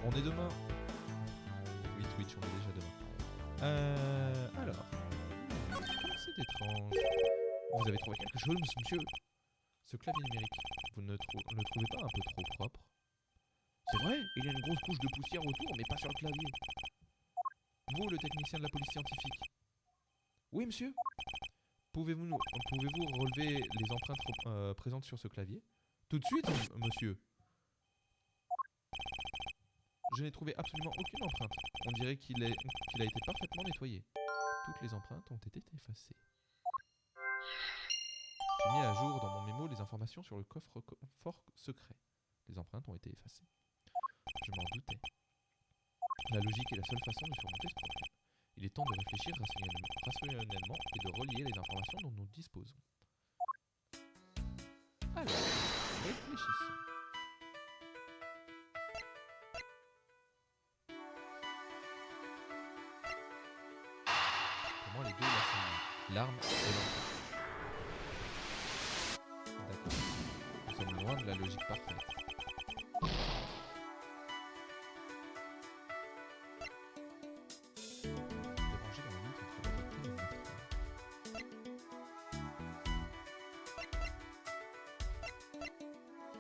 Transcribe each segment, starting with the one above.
On est demain. Oui, Twitch, on est déjà demain. Alors. C'est étrange. Vous avez trouvé quelque chose, monsieur? Ce clavier numérique, vous ne le trouvez pas un peu trop propre? C'est vrai, il y a une grosse couche de poussière autour, mais pas sur le clavier. Vous, le technicien de la police scientifique. Oui, monsieur? Pouvez-vous relever les empreintes présentes sur ce clavier? Tout de suite, monsieur. Je n'ai trouvé absolument aucune empreinte. On dirait qu'il a été parfaitement nettoyé. Toutes les empreintes ont été effacées. J'ai mis à jour dans mon mémo les informations sur le coffre-fort secret. Les empreintes ont été effacées. Je m'en doutais. La logique est la seule façon de surmonter ce problème. Il est temps de réfléchir rationnellement et de relier les informations dont nous disposons. Alors, réfléchissons. Comment les deux l'assembler? L'arme et l'empreinte. D'accord. Nous sommes loin de la logique parfaite. Déranger dans la lutte entre la vérité et le meurtrier.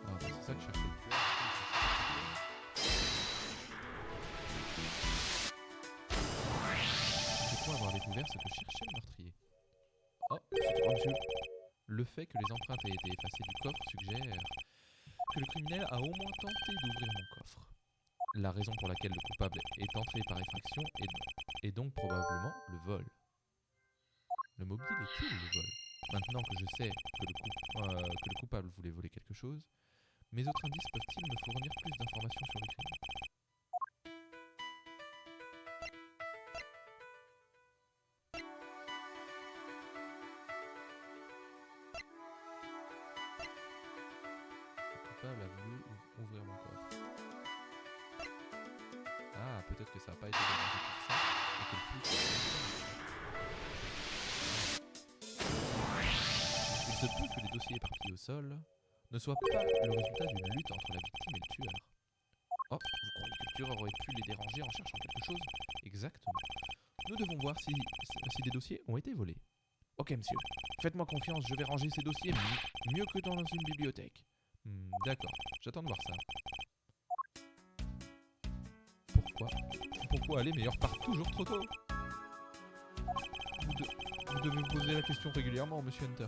Ah, bah c'est ça que cherchait le tueur. Je crois avoir découvert ce que cherchait le meurtrier. Oh, c'est toi, monsieur. Le fait que les empreintes aient été effacées du coffre suggère que le criminel a au moins tenté d'ouvrir mon coffre. La raison pour laquelle le coupable est entré par effraction est donc probablement le vol. Le mobile est-il le vol? Maintenant que je sais que le coupable voulait voler quelque chose, mes autres indices peuvent-ils me fournir plus d'informations sur le crime? Le coupable a voulu ouvrir mon coffre. Ah, peut-être que ça n'a pas été dérangé pour ça, et que le flic... Il se peut que les dossiers éparpillés au sol ne soient pas le résultat d'une lutte entre la victime et le tueur. Oh, vous croyez que le tueur aurait pu les déranger en cherchant quelque chose? Exactement. Nous devons voir si des dossiers ont été volés. Ok, monsieur. Faites-moi confiance, je vais ranger ces dossiers mieux que dans une bibliothèque. D'accord, j'attends de voir ça. Pourquoi aller, mais il repart toujours trop tôt? Vous devez vous poser la question régulièrement, monsieur Hunter.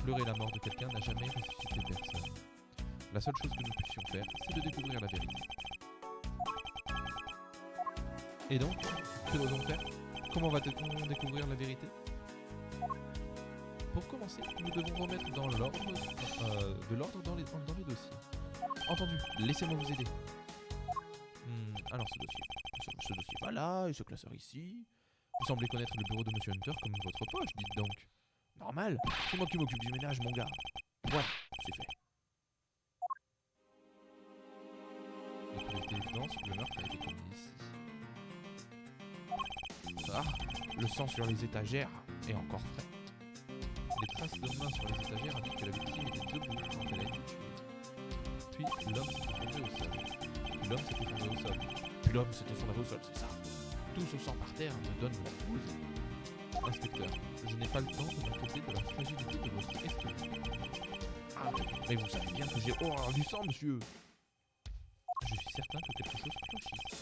Pleurer la mort de quelqu'un n'a jamais ressuscité personne. La seule chose que nous puissions faire, c'est de découvrir la vérité. Et donc, que doit-on faire? Comment va-t-on découvrir la vérité? Pour commencer, nous devons remettre de l'ordre dans les dossiers. Entendu, laissez-moi vous aider. Alors ce dossier va là, et ce classeur ici. Vous semblez connaître le bureau de Monsieur Hunter comme votre poche, dites donc. Normal, c'est moi qui m'occupe du ménage, mon gars. Voilà, c'est fait. Et pour éviter l'évidence, le meurtre a été commis ici. Ah, le sang sur les étagères est encore frais. Les traces de mains sur les étagères indiquent que la victime était debout quand elle a été tuée. Puis l'homme s'est effondré au sol. Puis l'homme s'est effondré au sol. Puis l'homme s'est effondré au sol, c'est ça. Tout ce sang par terre me donne la bouse. Inspecteur, je n'ai pas le temps de m'inquiéter de la fragilité de votre esprit. Ah, mais vous savez bien que j'ai horreur du sang, monsieur. Je suis certain que quelque chose cloche ici.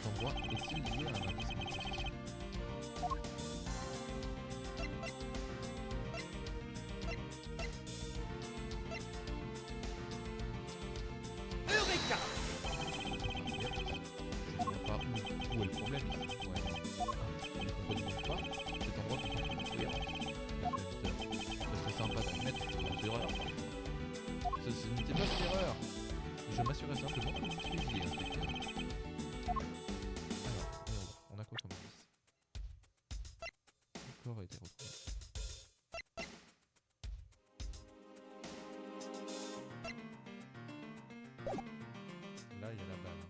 Cet endroit est-il lié à un indice médiatique? Eureka! Je ne vois pas où est le problème ici. Ouais. Vous ne comprenez donc pas? Cet endroit comporte une cohérence. Ce serait sympa d'admettre vos erreurs. Ce n'était pas une erreur. Je m'assurais simplement que vous suiviez, inspecteur. Alors, on a quoi comme indice? Le corps a été retrouvé. Là, il y a la balle.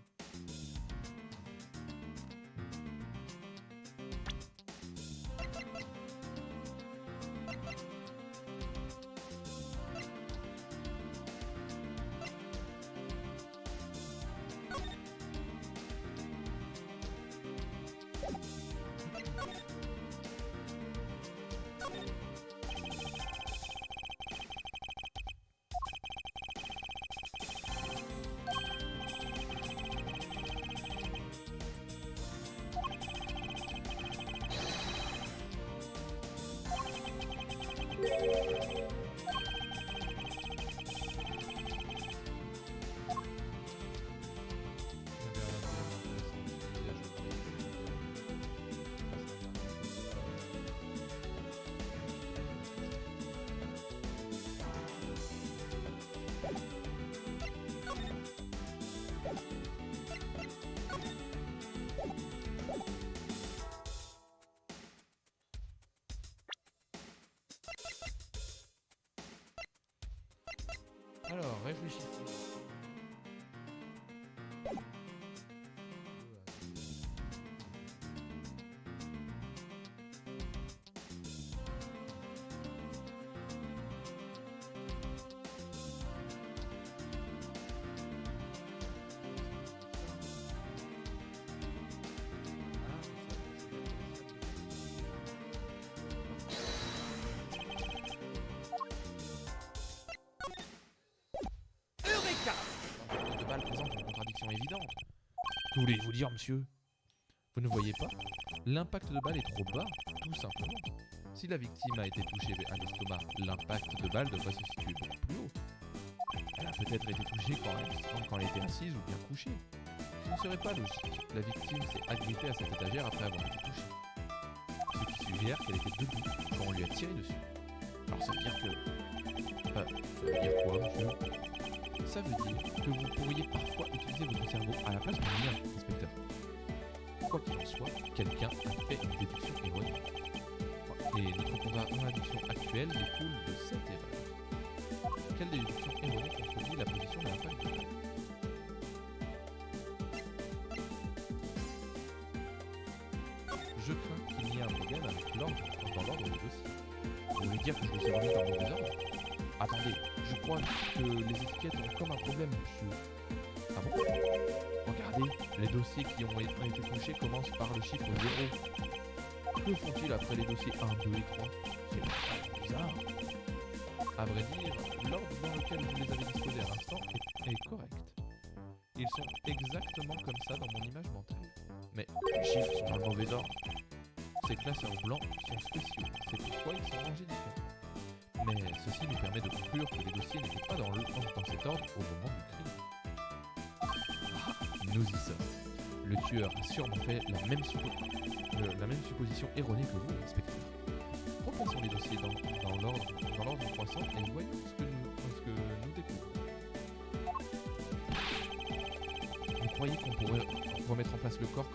sont évidentes. Que voulez-vous dire, monsieur? Vous ne voyez pas? L'impact de balle est trop bas, tout simplement. Si la victime a été touchée à l'estomac, l'impact de balle devrait se situer beaucoup plus haut. Elle a peut-être été touchée quand elle était assise ou bien couchée. Ce ne serait pas logique. La victime s'est agrippée à cette étagère après avoir été touchée. Ce qui suggère qu'elle était debout quand on lui a tiré dessus. Alors ça veut dire que... ça veut dire quoi, monsieur? Ça veut dire que vous pourriez parfois utiliser votre cerveau à la place du mien, inspecteur. Quoi qu'il en soit, quelqu'un a fait une déduction erronée. Et notre contradiction actuelle découle de cette erreur. Quelle déduction erronée contredit la position de l'impact de balle? Je crains qu'il y ait un problème avec l'ordre dans l'ordre du dossier. Vous voulez dire que je me suis remis dans le mauvais ordre? Attendez, je crois que les étiquettes ont comme un problème, monsieur. Ah bon? Regardez, les dossiers qui ont été touchés commencent par le chiffre 0. Que font-ils après les dossiers 1, 2 et 3? C'est bizarre. À vrai dire, l'ordre dans lequel vous les avez disposés à l'instant est correct. Ils sont exactement comme ça dans mon image mentale. Mais les chiffres sont dans le mauvais ordre. Ces classeurs blancs sont spéciaux, c'est pourquoi ils sont rangés différents. Mais ceci nous permet de conclure que les dossiers n'étaient pas dans cet ordre au moment du crime. Ah, nous y sommes. Le tueur a sûrement fait la même supposition erronée que vous, inspecteur. Replaçons les dossiers dans l'ordre croissant et voyons ce que nous découvrons. Vous croyez qu'on pourrait remettre en place le corps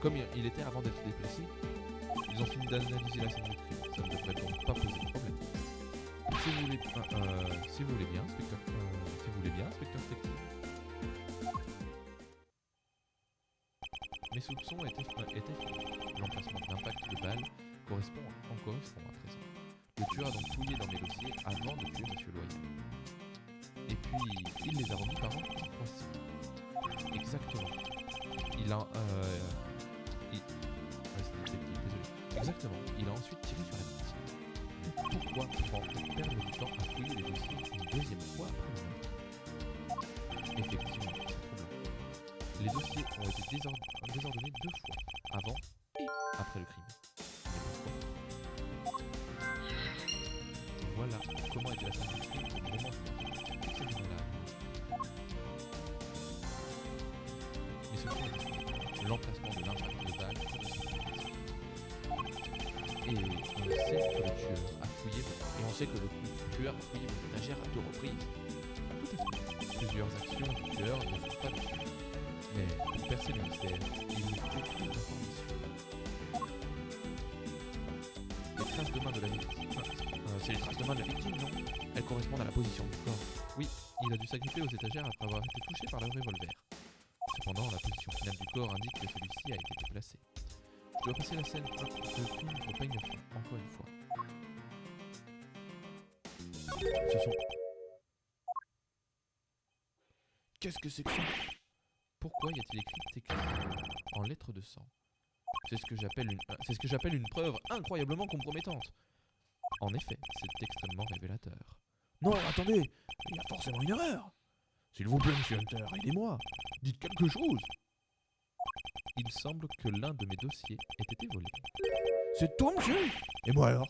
comme il était avant d'être déplacé? Ils ont fini d'analyser la scène du crime. Ça ne devrait donc pas poser de problème. Si vous voulez bien, inspecteur Tective. Mes soupçons étaient fondés. L'emplacement de l'impact de balle correspond à présent. Le tueur a donc fouillé dans mes dossiers avant de tuer M. Loyal. Et puis, il les a remis par ordre croissant. Exactement. Exactement. Il a ensuite tiré sur la victime. Mais pourquoi perdre du temps à fouiller les dossiers une deuxième fois après le meurtre? Effectivement, c'est troublant. Les dossiers ont été désordonnés 2 fois, avant et après le crime. Mais pourquoi? Voilà comment était la scène du crime au moment du meurtre. Examinons-la. Mais ce point l'emplacement de l'impact de balle. Et on sait que le tueur a fouillé vos étagères à 2 reprises. Tout à fait. Plusieurs actions du tueur ne sont pas décrites. Mais pour percer le mystère, il nous faut plus d'informations. Les traces de main de la victime. C'est les traces de main de la victime, non? Elles correspondent à la position du corps. Oui, il a dû s'agripper aux étagères après avoir été touché par le revolver. Cependant, la position finale du corps indique que celui-ci a été déplacé. Je dois passer la scène de crime au peigne fin, encore une fois. Ce sont... Qu'est-ce que c'est que ça? Pourquoi y a-t-il écrit Tective en lettres de sang? C'est ce que j'appelle une preuve incroyablement compromettante. En effet, c'est extrêmement révélateur. Non, attendez, il y a forcément une erreur. S'il vous plaît, monsieur Hunter, aidez-moi. Dites quelque chose. Il semble que l'un de mes dossiers ait été volé. C'est toi, monsieur? Et moi alors?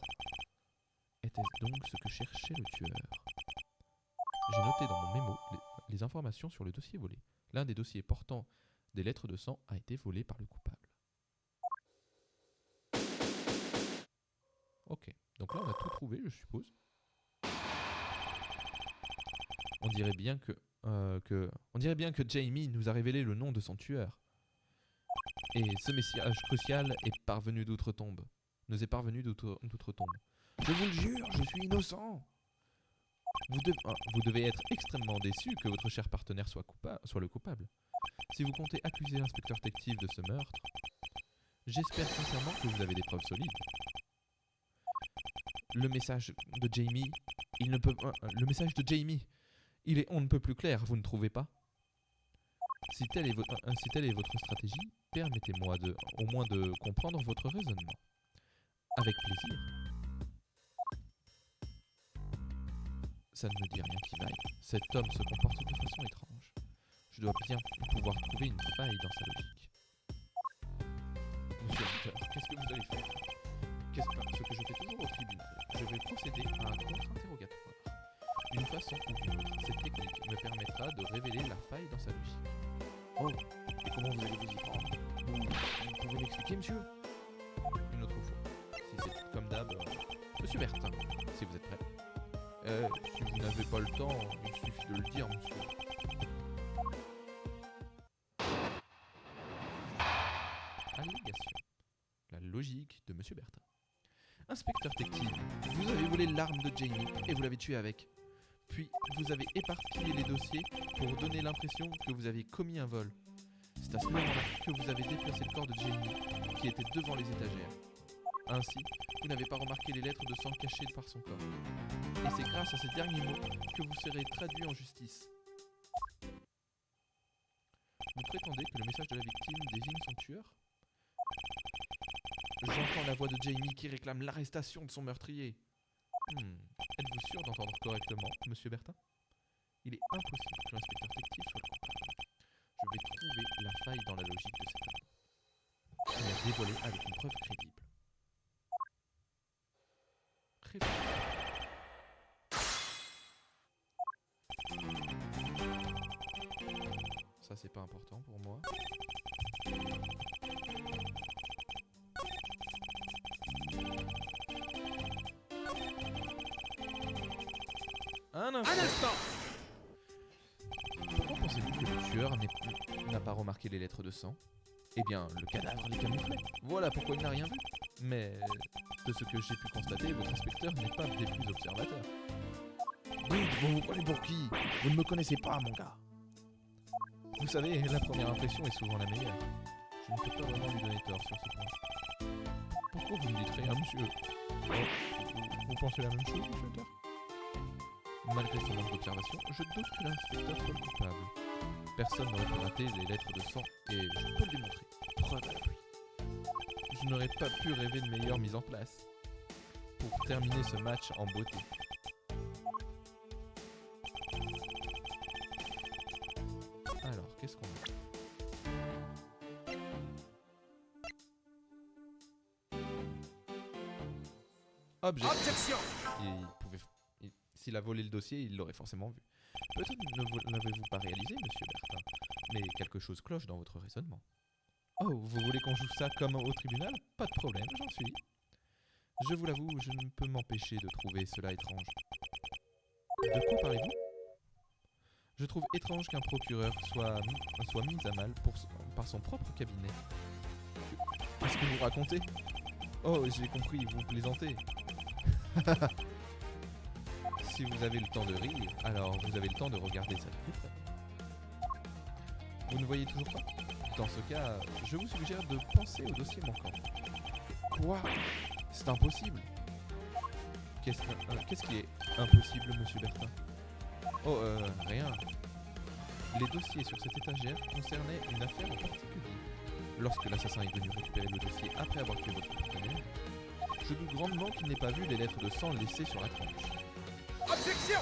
Était-ce donc ce que cherchait le tueur? J'ai noté dans mon mémo les informations sur le dossier volé. L'un des dossiers portant des lettres de sang a été volé par le coupable. Ok, donc là on a tout trouvé, je suppose. On dirait bien que Jamie nous a révélé le nom de son tueur. Et ce message crucial est parvenu d'outre-tombe. Nous est parvenu d'outre-tombe. Je vous le jure, je suis innocent. Vous devez être extrêmement déçu que votre cher partenaire soit le coupable. Si vous comptez accuser l'inspecteur Tective de ce meurtre, j'espère sincèrement que vous avez des preuves solides. Le message de Jamie, il est on ne peut plus clair, vous ne trouvez pas? Si telle est votre stratégie, permettez-moi au moins de comprendre votre raisonnement. Avec plaisir. Ça ne me dit rien qui vaille. Cet homme se comporte de façon étrange. Je dois bien pouvoir trouver une faille dans sa logique. Monsieur Hunter, qu'est-ce que vous allez faire? Ce que je fais toujours au tribunal. Je vais procéder à un contre-interrogatoire. D'une façon ou d'une autre, cette technique me permettra de révéler la faille dans sa logique. Oh, et comment vous allez vous y prendre? Vous pouvez m'expliquer, monsieur? Une autre fois. Si c'est comme d'hab, Monsieur Bertin, si vous êtes prêt. Si vous n'avez pas le temps, il suffit de le dire, monsieur. Allégation. La logique de Monsieur Bertin. Inspecteur Tective, vous avez volé l'arme de Jamie et vous l'avez tué avec. Puis, vous avez éparpillé les dossiers pour donner l'impression que vous avez commis un vol. C'est à ce moment-là que vous avez déplacé le corps de Jamie, qui était devant les étagères. Ainsi, vous n'avez pas remarqué les lettres de sang cachées par son corps. Et c'est grâce à ces derniers mots que vous serez traduit en justice. Vous prétendez que le message de la victime désigne son tueur? J'entends la voix de Jamie qui réclame l'arrestation de son meurtrier. Êtes-vous sûr d'entendre correctement, Monsieur Bertin? Il est impossible que l'inspecteur Tective soit le coupable. Je vais trouver la faille dans la logique de cet homme. Il a dévoilé avec une preuve crédible. Ça c'est pas important pour moi. Un instant. Pourquoi pensez-vous que le tueur n'a pas remarqué les lettres de sang? Eh bien, le cadavre les camouflait. Voilà pourquoi il n'a rien vu. Mais de ce que j'ai pu constater, votre inspecteur n'est pas des plus observateurs. Dites, vous vous prenez pour qui? Vous ne me connaissez pas, mon gars. Vous savez, la première impression est souvent la meilleure. Je ne peux pas vraiment lui donner tort sur ce point. Pourquoi vous me dites rien, monsieur? Vous pensez la même chose, monsieur Hunter? Malgré son manque d'observation, je doute que l'inspecteur soit le coupable. Personne n'aurait pu rater les lettres de sang et je peux le démontrer. Preuve à l'appui. Je n'aurais pas pu rêver de meilleure mise en place. Pour terminer ce match en beauté. Alors, qu'est-ce qu'on a? Objection! S'il a volé le dossier, il l'aurait forcément vu. Peut-être ne l'avez-vous pas réalisé, monsieur Bertin, mais quelque chose cloche dans votre raisonnement. Oh, vous voulez qu'on joue ça comme au tribunal? Pas de problème, j'en suis. Je vous l'avoue, je ne peux m'empêcher de trouver cela étrange. De quoi parlez-vous? Je trouve étrange qu'un procureur soit mis à mal par son propre cabinet. Qu'est-ce que vous racontez? Oh, j'ai compris, vous plaisantez. Si vous avez le temps de rire, alors vous avez le temps de regarder ça de plus près. Vous ne voyez toujours pas? Dans ce cas, je vous suggère de penser au dossier manquant. Quoi? C'est impossible. Qu'est-ce qui est impossible, monsieur Bertin? Oh, rien. Les dossiers sur cette étagère concernaient une affaire en particulier. Lorsque l'assassin est venu récupérer le dossier après avoir tué votre partenaire, je doute grandement qu'il n'ait pas vu les lettres de sang laissées sur la tranche. Objection!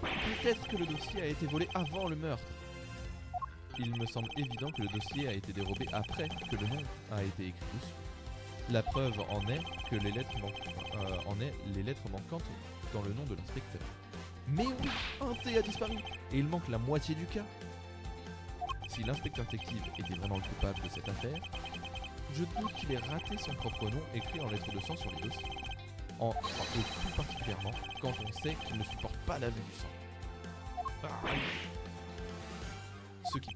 Peut-être que le dossier a été volé avant le meurtre. Il me semble évident que le dossier a été dérobé après que le nom a été écrit dessus. La preuve en est que les lettres manquantes dans le nom de l'inspecteur. Mais oui, un T a disparu et il manque la moitié du cas. Si l'inspecteur Tective était vraiment le coupable de cette affaire, je doute qu'il ait raté son propre nom écrit en lettres de sang sur les dossiers. Et tout particulièrement quand on sait qu'il ne supporte pas la vue du sang. Ce qui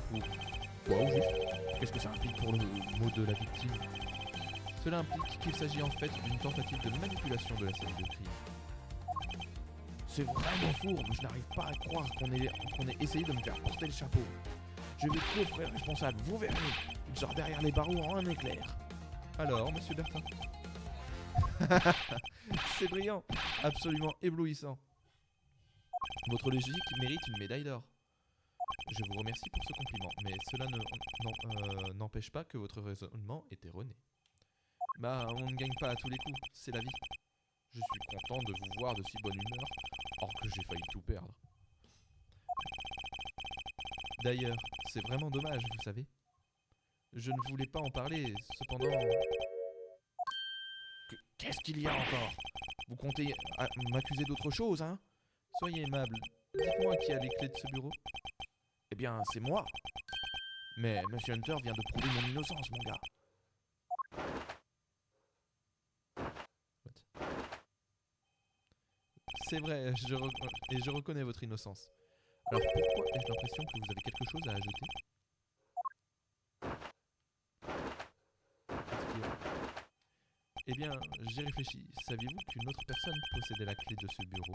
prouve... Quoi au juste? Qu'est-ce que ça implique pour le mot de la victime? Cela implique qu'il s'agit en fait d'une tentative de manipulation de la scène de crime. C'est vraiment fourbe, je n'arrive pas à croire qu'on ait essayé de me faire porter le chapeau. Je vais coffrer responsable, vous verrez. Il sort derrière les barreaux en un éclair. Alors, monsieur Bertin? C'est brillant, absolument éblouissant. Votre logique mérite une médaille d'or. Je vous remercie pour ce compliment, mais cela n'empêche pas que votre raisonnement est erroné. Bah, on ne gagne pas à tous les coups, c'est la vie. Je suis content de vous voir de si bonne humeur. Or que j'ai failli tout perdre. D'ailleurs, c'est vraiment dommage, vous savez. Je ne voulais pas en parler, cependant... Qu'est-ce qu'il y a encore? Vous comptez m'accuser d'autre chose, hein? Soyez aimable, dites-moi qui a les clés de ce bureau. Eh bien, c'est moi. Mais Monsieur Hunter vient de prouver mon innocence, mon gars. C'est vrai, je reconnais votre innocence. Alors pourquoi ai-je l'impression que vous avez quelque chose à ajouter? Qu'est-ce qu'il y a? Eh bien, j'ai réfléchi. Saviez-vous qu'une autre personne possédait la clé de ce bureau?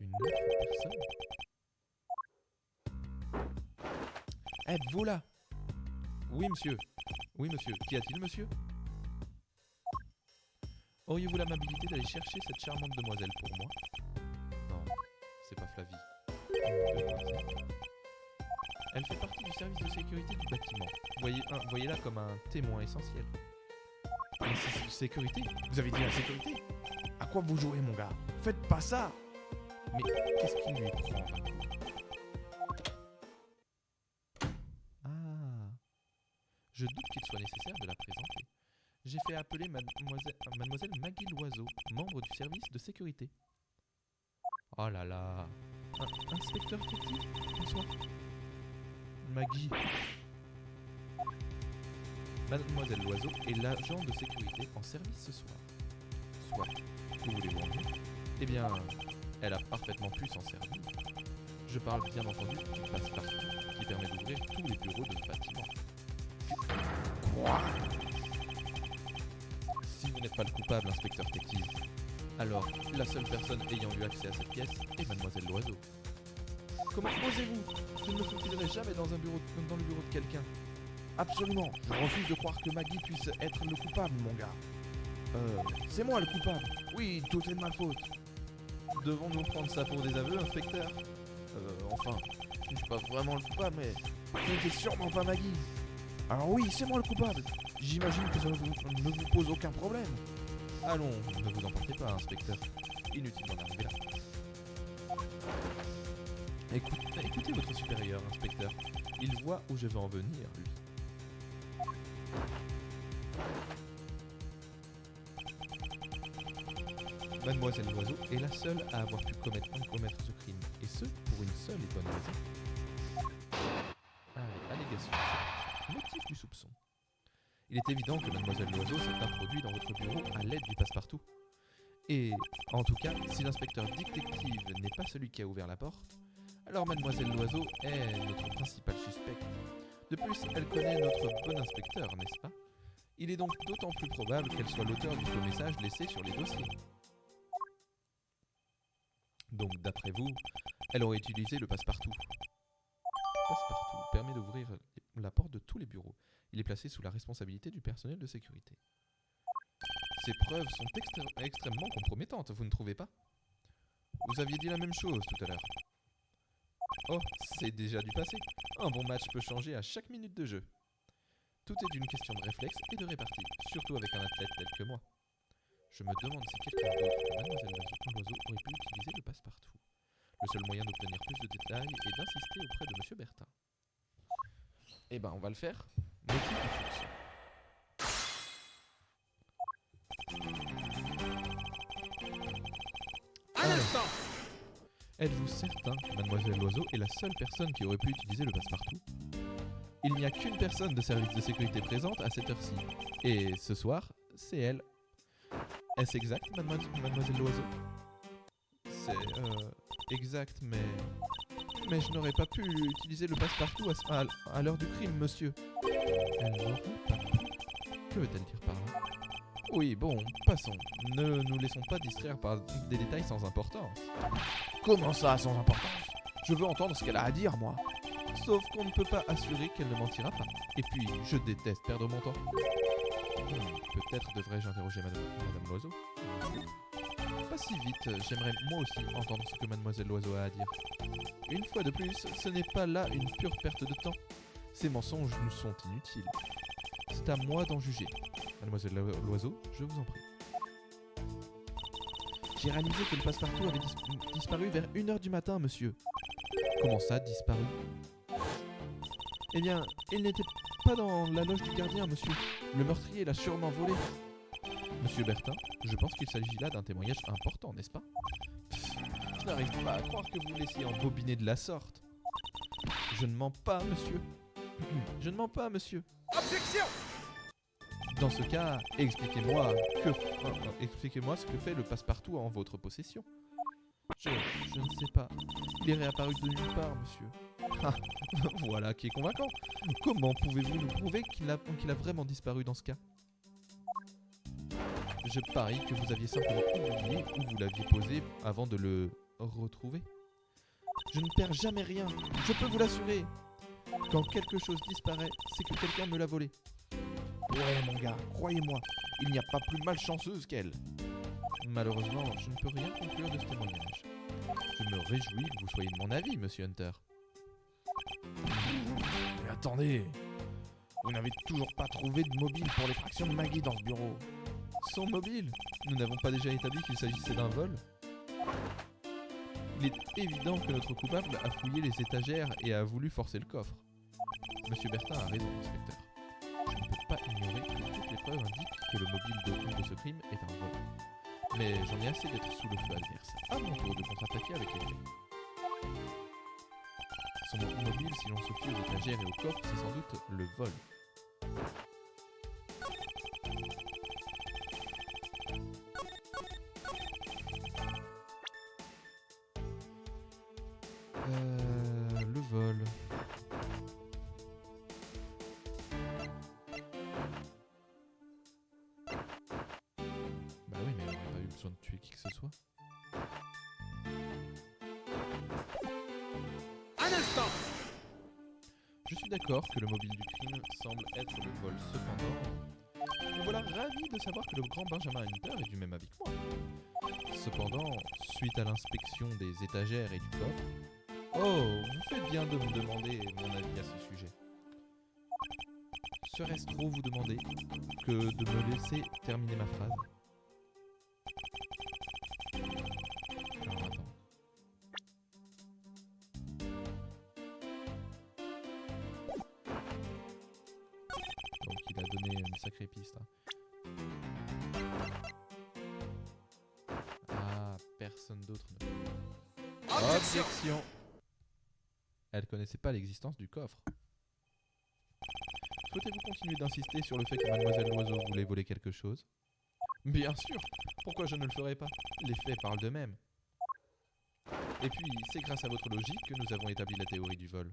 Une autre personne? Êtes-vous là? Oui, monsieur. Oui, monsieur. Qu'y a-t-il, monsieur? Auriez-vous l'amabilité d'aller chercher cette charmante demoiselle pour moi? Non, c'est pas Flavie. Une demoiselle. Elle fait partie du service de sécurité du bâtiment. Voyez-la comme un témoin essentiel. Mais sécurité? Vous avez dit la sécurité? À quoi vous jouez, mon gars? Faites pas ça! Mais qu'est-ce qui lui prend d'un coup? Ah, je doute qu'il soit nécessaire de la présenter. J'ai fait appeler mademoiselle Maggie Loiseau, membre du service de sécurité. Oh là là. Inspecteur détective, bonsoir. Maggie. Mademoiselle Loiseau est l'agent de sécurité en service ce soir. Soit. Que voulez-vous en dire? Eh bien, elle a parfaitement pu s'en servir. Je parle bien entendu du passe-partout qui permet d'ouvrir tous les bureaux de ce bâtiment. Quoi? Si vous n'êtes pas le coupable, inspecteur détective, alors la seule personne ayant eu accès à cette pièce est mademoiselle Loiseau. Comment osez-vous? Je ne me faufilerai jamais dans le bureau de quelqu'un. Absolument, je refuse de croire que Maggie puisse être le coupable, mon gars. C'est moi le coupable. Oui, tout est de ma faute. Devons-nous prendre ça pour des aveux, inspecteur? Enfin, je ne suis pas vraiment le coupable, mais ce n'était sûrement pas Maggie. Alors oui, c'est moi le coupable. J'imagine que ça ne vous pose aucun problème. Allons, ne vous emportez pas, inspecteur. Inutile d'en arriver là. Écoutez votre supérieur, inspecteur. Il voit où je veux en venir, lui. Mademoiselle Loiseau est la seule à avoir pu commettre ce crime, et ce, pour une seule et bonne raison. Allez, allégation. Motif du soupçon. Il est évident que Mademoiselle Loiseau s'est introduite dans votre bureau à l'aide du passe-partout. Et, en tout cas, si l'inspecteur détective n'est pas celui qui a ouvert la porte, alors Mademoiselle Loiseau est notre principale suspecte. De plus, elle connaît notre bon inspecteur, n'est-ce pas? Il est donc d'autant plus probable qu'elle soit l'auteur du faux message laissé sur les dossiers. Donc, d'après vous, elle aurait utilisé le passe-partout. Le passe-partout permet d'ouvrir la porte de tous les bureaux. Il est placé sous la responsabilité du personnel de sécurité. Ces preuves sont extrêmement compromettantes, vous ne trouvez pas? Vous aviez dit la même chose tout à l'heure. Oh, c'est déjà du passé. Un bon match peut changer à chaque minute de jeu. Tout est une question de réflexe et de répartie, surtout avec un athlète tel que moi. Je me demande si quelqu'un d'autre que Mademoiselle Loiseau aurait pu utiliser le passe-partout. Le seul moyen d'obtenir plus de détails est d'insister auprès de Monsieur Bertin. Eh ben, on va le faire. Motif du soupçon. Un instant! Êtes-vous certain que Mademoiselle Loiseau est la seule personne qui aurait pu utiliser le passe-partout? Il n'y a qu'une personne de service de sécurité présente à cette heure-ci. Et ce soir, c'est elle. Est-ce exact, Mademoiselle Loiseau? C'est, exact, mais je n'aurais pas pu utiliser le passe-partout à l'heure du crime, monsieur. Elle n'aurait pas pu? Que veut-elle dire par là? Oui, bon, passons. Ne nous laissons pas distraire par des détails sans importance. Comment ça, sans importance? Je veux entendre ce qu'elle a à dire, moi. Sauf qu'on ne peut pas assurer qu'elle ne mentira pas. Et puis, je déteste perdre mon temps. Peut-être devrais-je interroger Madame Loiseau? Pas si vite, j'aimerais moi aussi entendre ce que Mademoiselle Loiseau a à dire. Une fois de plus, ce n'est pas là une pure perte de temps. Ces mensonges nous sont inutiles. C'est à moi d'en juger. Mademoiselle Loiseau, je vous en prie. J'ai réalisé que le passe-partout avait disparu vers 1h du matin, monsieur. Comment ça, disparu? Eh bien, il n'était pas dans la loge du gardien, monsieur. Le meurtrier l'a sûrement volé. Monsieur Bertin, je pense qu'il s'agit là d'un témoignage important, n'est-ce pas? Je n'arrive pas à croire que vous laissiez embobiner de la sorte. Je ne mens pas, monsieur. Je ne mens pas, monsieur. Objection! Dans ce cas, expliquez-moi ce que fait le passe-partout en votre possession. Je ne sais pas. Il est réapparu de nulle part, monsieur. Ah, voilà qui est convaincant. Comment pouvez-vous nous prouver qu'il a vraiment disparu dans ce cas? Je parie que vous aviez simplement oublié où vous l'aviez posé avant de le retrouver. Je ne perds jamais rien, je peux vous l'assurer. Quand quelque chose disparaît, c'est que quelqu'un me l'a volé. Ouais mon gars, croyez-moi, il n'y a pas plus malchanceuse qu'elle. Malheureusement, je ne peux rien conclure de ce témoignage. Je me réjouis que vous soyez de mon avis, monsieur Hunter. Mais attendez, vous n'avez toujours pas trouvé de mobile pour l'effraction de Maggie dans ce bureau. Son mobile? Nous n'avons pas déjà établi qu'il s'agissait d'un vol? Il est évident que notre coupable a fouillé les étagères et a voulu forcer le coffre. Monsieur Bertin a raison, inspecteur. Je ne peux pas ignorer que toutes les preuves indiquent que le mobile de ce crime est un vol. Mais j'en ai assez d'être sous le feu adverse. À mon tour de contre-attaquer avec les faits. Son mobile, si l'on se fie aux étagères et au coffre, c'est sans doute le vol. Le vol. Bah oui, mais on n'aurait pas eu besoin de tuer qui que ce soit. Un instant! Je suis d'accord que le mobile du crime semble être le vol. Cependant, me voilà ravi de savoir que le grand Benjamin Hunter est du même avis que moi. Cependant, suite à l'inspection des étagères et du coffre, oh, vous faites bien de me demander mon avis à ce sujet. Serait-ce trop vous demander que de me laisser terminer ma phrase? Alors attends. Donc il a donné une sacrée piste. Hein. Ah, personne d'autre ne... Objection! Elle connaissait pas l'existence du coffre. Souhaitez-vous continuer d'insister sur le fait que Mademoiselle Loiseau voulait voler quelque chose? Bien sûr! Pourquoi je ne le ferais pas? Les faits parlent d'eux-mêmes. Et puis, c'est grâce à votre logique que nous avons établi la théorie du vol.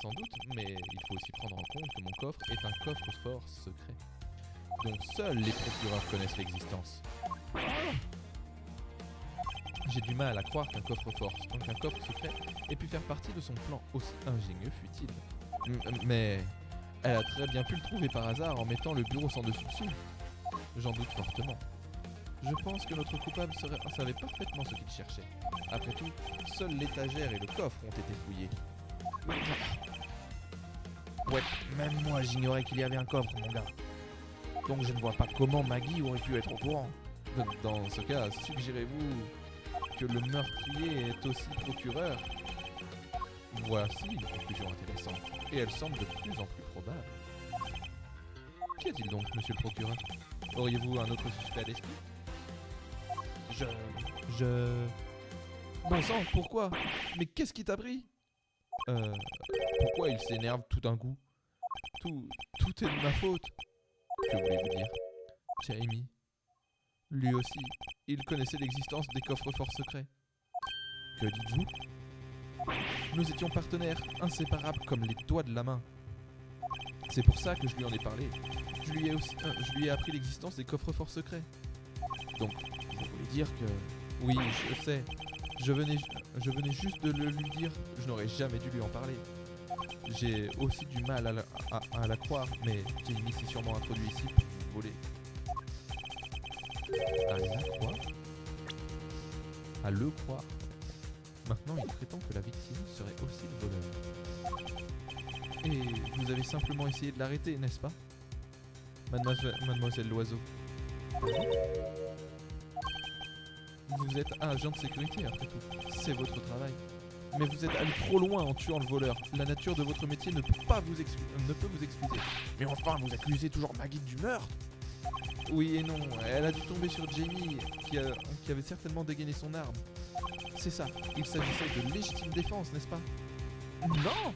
Sans doute, mais il faut aussi prendre en compte que mon coffre est un coffre-fort secret, dont seuls les procureurs connaissent l'existence. J'ai du mal à croire qu'un coffre-fort, donc un coffre secret, ait pu faire partie de son plan aussi ingénieux fut-il. Mais elle a très bien pu le trouver par hasard en mettant le bureau sans dessus-dessous. J'en doute fortement. Je pense que notre coupable savait parfaitement ce qu'il cherchait. Après tout, seuls l'étagère et le coffre ont été fouillés. Ouais, même moi j'ignorais qu'il y avait un coffre, mon gars. Donc je ne vois pas comment Maggie aurait pu être au courant. Dans ce cas, suggérez-vous que le meurtrier est aussi procureur? Voici une conclusion intéressante, et elle semble de plus en plus probable. Qu'y a-t-il donc, monsieur le procureur? Auriez-vous un autre suspect à l'esprit? Bon sang, pourquoi? Mais qu'est-ce qui t'a pris? Pourquoi il s'énerve tout d'un coup? Tout est de ma faute. Que voulez-vous dire? Jamie, lui aussi, il connaissait l'existence des coffres-forts secrets. Que dites-vous? Nous étions partenaires, inséparables comme les doigts de la main. C'est pour ça que je lui en ai parlé. Je lui ai appris l'existence des coffres-forts secrets. Donc, vous voulez dire que... Oui, je sais. Je venais juste de le lui dire. Je n'aurais jamais dû lui en parler. J'ai aussi du mal à la croire, mais Jamie s'est sûrement introduit ici pour vous voler. À la croire? À le croire? Maintenant, il prétend que la victime serait aussi le voleur. Et vous avez simplement essayé de l'arrêter, n'est-ce pas? Mademoiselle Loiseau. Vous êtes un agent de sécurité après tout. C'est votre travail. Mais vous êtes allé trop loin en tuant le voleur. La nature de votre métier ne peut vous excuser. Mais enfin, vous accusez toujours Maggie du meurtre. Oui et non, elle a dû tomber sur Jamie qui avait certainement dégainé son arme. C'est ça, il s'agissait de légitime défense, n'est-ce pas? Non,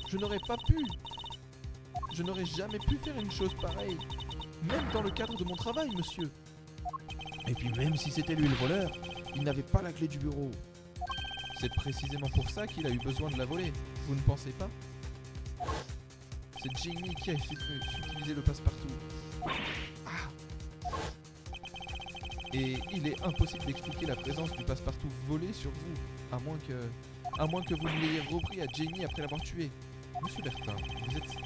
je n'aurais pas pu. Je n'aurais jamais pu faire une chose pareille. Même dans le cadre de mon travail, monsieur. Et puis même si c'était lui le voleur, il n'avait pas la clé du bureau. C'est précisément pour ça qu'il a eu besoin de la voler. Vous ne pensez pas? C'est Jamie qui a utilisé le passe-partout. Et il est impossible d'expliquer la présence du passe-partout volé sur vous, à moins que vous ne l'ayez repris à Jamie après l'avoir tué. Monsieur Bertin,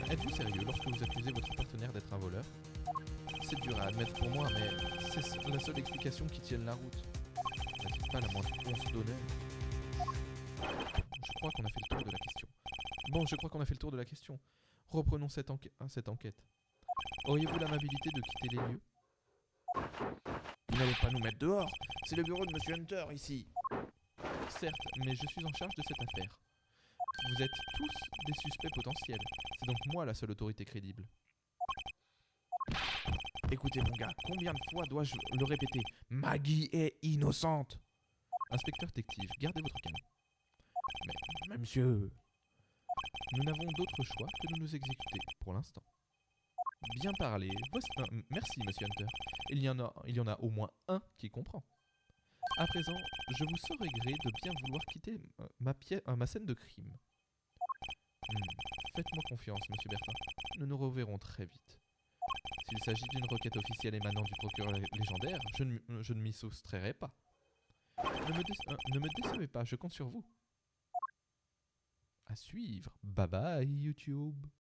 êtes-vous sérieux lorsque vous accusez votre partenaire d'être un voleur? C'est dur à admettre pour moi, mais c'est la seule explication qui tienne la route. N'a-t-il pas la moindre once d'honneur? Je crois qu'on a fait le tour de la question. Bon, je crois qu'on a fait le tour de la question. Reprenons cette enquête. Auriez-vous l'amabilité de quitter les lieux? Vous n'allez pas nous mettre dehors. C'est le bureau de Monsieur Hunter ici. Certes, mais je suis en charge de cette affaire. Vous êtes tous des suspects potentiels. C'est donc moi la seule autorité crédible. Écoutez mon gars, combien de fois dois-je le répéter? Maggie est innocente. Inspecteur détective, gardez votre calme. Mais monsieur... Nous n'avons d'autre choix que de nous exécuter, pour l'instant. Bien parlé. Merci, monsieur Hunter. Il y en a au moins un qui comprend. À présent, je vous saurai gré de bien vouloir quitter ma scène de crime. Faites-moi confiance, monsieur Bertin. Nous nous reverrons très vite. S'il s'agit d'une requête officielle émanant du procureur légendaire, je ne m'y soustrairai pas. Ne me décevez pas, je compte sur vous. À suivre. Bye bye, YouTube.